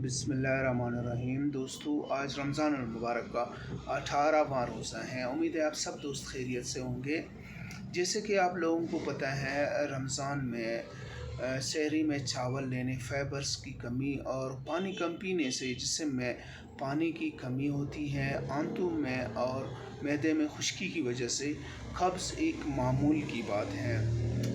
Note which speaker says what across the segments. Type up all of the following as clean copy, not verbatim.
Speaker 1: बिस्मिल्लाहिर्रहमानिर्रहीम। दोस्तों, आज रमज़ान मुबारक का 18वां रोज़ा है। उम्मीद है आप सब दोस्त खैरियत से होंगे। जैसे कि आप लोगों को पता है, रमज़ान में सहरी में चावल लेने, फाइबर्स की कमी और पानी कम पीने से जिस्म में पानी की कमी होती है। आंतों में और मैदे में खुश्की की वजह से कब्ज़ एक मामूल की बात है।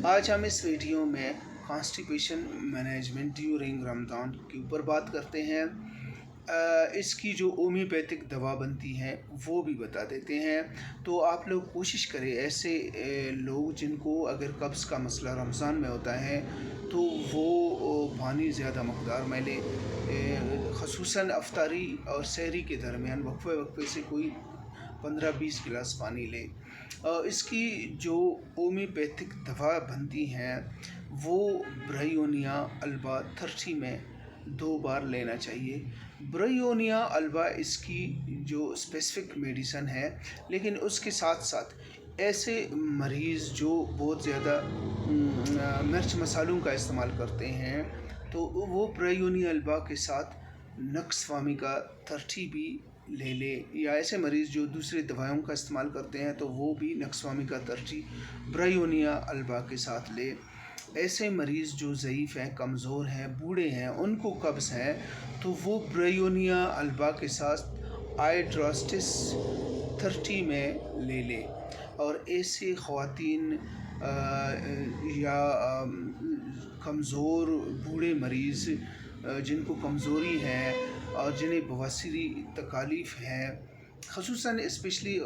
Speaker 1: आज हम इस वीडियो में कॉन्स्टिपेशन मैनेजमेंट ड्यूरिंग रमज़ान के ऊपर बात करते हैं। इसकी जो होम्योपैथिक दवा बनती है वो भी बता देते हैं। तो आप लोग कोशिश करें, ऐसे लोग जिनको अगर कब्ज़ का मसला रमज़ान में होता है तो वो पानी ज़्यादा मक़दार में लें, ख़ुसूसन अफ्तारी और सहरी के दरमियान वक्फे से कोई 15-20 गिलास पानी लें। इसकी जो होम्योपैथिक दवा बनती हैं वो ब्रायोनिया अल्बा 30 में 2 बार लेना चाहिए। ब्रायोनिया अल्बा इसकी जो स्पेसिफ़िक मेडिसन है, लेकिन उसके साथ साथ ऐसे मरीज़ जो बहुत ज़्यादा मिर्च मसालों का इस्तेमाल करते हैं तो वो ब्रायोनिया अल्बा के साथ नक्सवामी का 30 भी ले ले, या ऐसे मरीज़ जो दूसरी दवाओं का इस्तेमाल करते हैं तो वो भी नक्सवामी का 30 ब्रायोनिया अल्बा के साथ ले। ऐसे मरीज़ जो ज़ईफ़ हैं, कमज़ोर हैं, बूढ़े हैं, उनको कब्ज़ है तो वो ब्रायोनिया अल्बा के साथ आइड्रास्टिस 30 में ले ले। और ऐसे ख़वातीन या कमज़ोर बूढ़े मरीज़ जिनको कमज़ोरी है और जिन्हें बवासीरी तकालीफ़ हैं, ख़ुसूसन स्पेशली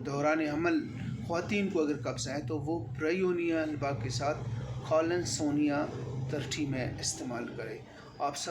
Speaker 1: दौरान हमल ख़वातीन को अगर कब्ज़ है तो वो ब्रायोनिया अल्बा के साथ कॉलन सोनिया 30 में इस्तेमाल करें। आप सब